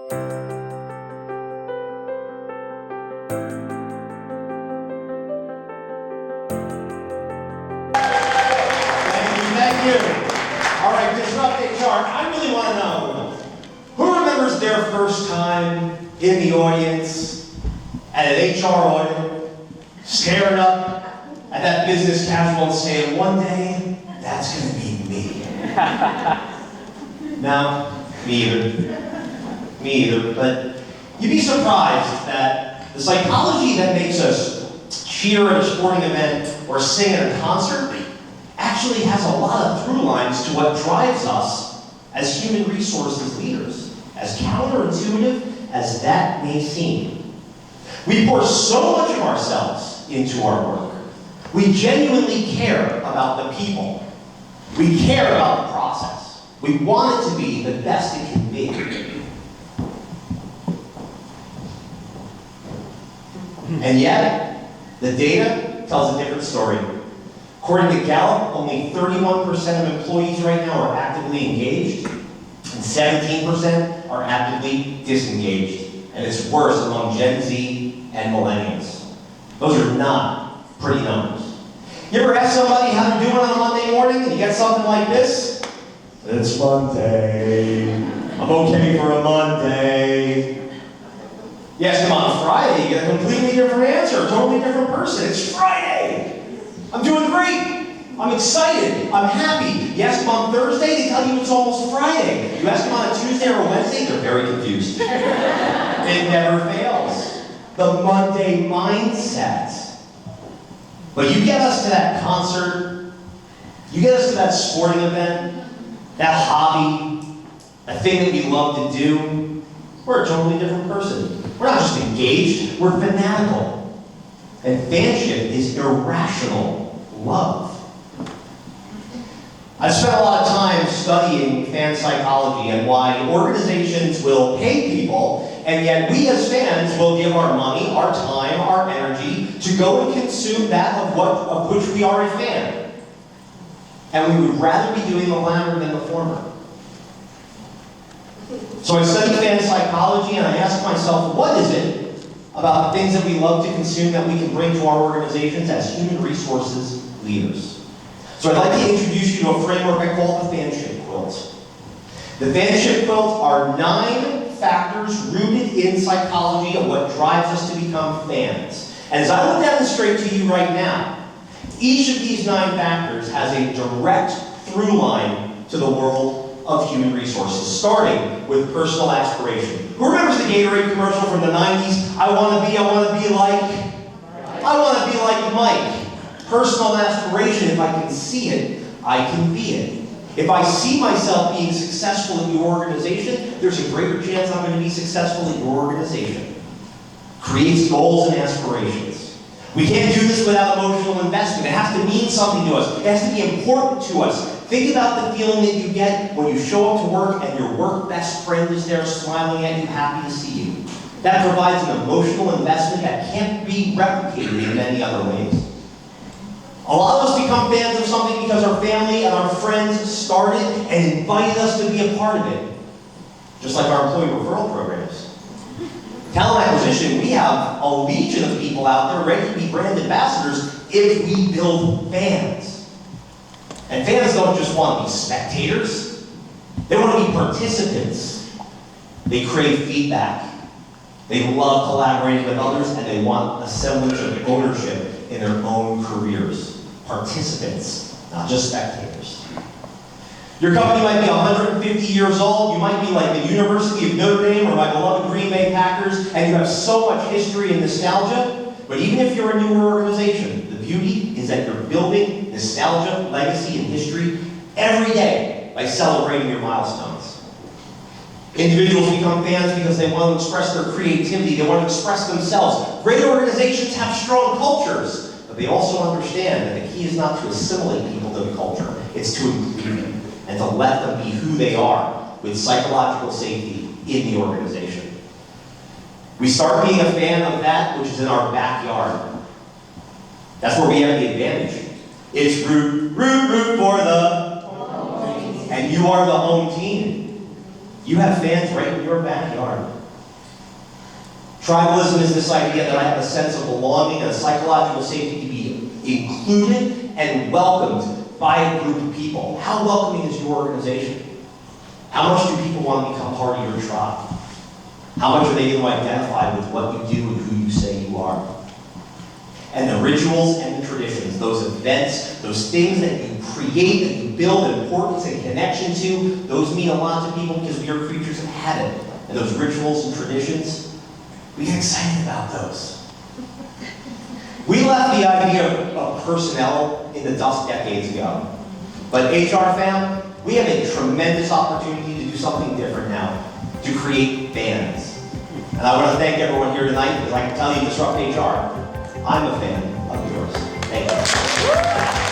Thank you. All right, DisruptHR, I really want to know, who remembers their first time in the audience at an HR audit, staring up at that business casual and saying, one day, that's going to be me. No, me either. But you'd be surprised that the psychology that makes us cheer at a sporting event or sing at a concert actually has a lot of through lines to what drives us as human resources leaders, as counterintuitive as that may seem. We pour so much of ourselves into our work. We genuinely care about the people. We care about the process. We want it to be the best it can be. And yet, the data tells a different story. According to Gallup, only 31% of employees right now are actively engaged, and 17% are actively disengaged. And it's worse among Gen Z and millennials. Those are not pretty numbers. You ever ask somebody how they're doing on a Monday morning and you get something like this? It's Monday. I'm okay for a Monday. You ask them on a Friday, you get a completely different answer, a totally different person. It's Friday. I'm doing great. I'm excited. I'm happy. You ask them on Thursday, they tell you it's almost Friday. You ask them on a Tuesday or a Wednesday, they're very confused. It never fails. The Monday mindset. But you get us to that concert, you get us to that sporting event, that hobby, that thing that we love to do, we're a totally different person. We're not just engaged, we're fanatical. And fanship is irrational love. I've spent a lot of time studying fan psychology and why organizations will pay people, and yet we as fans will give our money, our time, our energy to go and consume that of which we are a fan. And we would rather be doing the latter than the former. So I studied fan psychology and I asked myself, what is it about the things that we love to consume that we can bring to our organizations as human resources leaders? So I'd like to introduce you to a framework I call the Fanship Quilt. The Fanship Quilt are 9 factors rooted in psychology of what drives us to become fans. And as I will demonstrate to you right now, each of these 9 factors has a direct through line to the world of human resources, starting with personal aspiration. Who remembers the Gatorade commercial from the 90s? I want to be like Mike. Personal aspiration, if I can see it, I can be it. If I see myself being successful in your organization, there's a greater chance I'm going to be successful in your organization. Creates goals and aspirations. We can't do this without emotional investment. It has to mean something to us. It has to be important to us. Think about the feeling that you get when you show up to work and your work best friend is there smiling at you, happy to see you. That provides an emotional investment that can't be replicated in many other ways. A lot of us become fans of something because our family and our friends started and invited us to be a part of it. Just like our employee referral programs. Talent acquisition, we have a legion of people out there ready to be brand ambassadors if we build fans. And fans don't just want to be spectators. They want to be participants. They crave feedback. They love collaborating with others, and they want a semblance of ownership in their own careers. Participants, not just spectators. Your company might be 150 years old. You might be like the University of Notre Dame or my beloved Green Bay Packers, and you have so much history and nostalgia. But even if you're a newer organization, the beauty is that you're building nostalgia, legacy, and history every day by celebrating your milestones. Individuals become fans because they want to express their creativity, they want to express themselves. Great organizations have strong cultures, but they also understand that the key is not to assimilate people to the culture, it's to include them and to let them be who they are with psychological safety in the organization. We start being a fan of that which is in our backyard. That's where we have the advantage. It's root for the home team. And you are the home team. You have fans right in your backyard. Tribalism is this idea that I have a sense of belonging and a psychological safety to be included and welcomed by a group of people. How welcoming is your organization? How much do people want to become part of your tribe? How much are they going to identify with what you do and who you say you are? And the rituals and the traditions, those events, those things that you create, that you build importance and connection to, those mean a lot to people because we are creatures of habit. And those rituals and traditions, we get excited about those. We left the idea of personnel in the dust decades ago. But HR fam, we have a tremendous opportunity to do something different now, to create fans. And I want to thank everyone here tonight, because I can tell you, Disrupt HR, I'm a fan of yours. Thank you.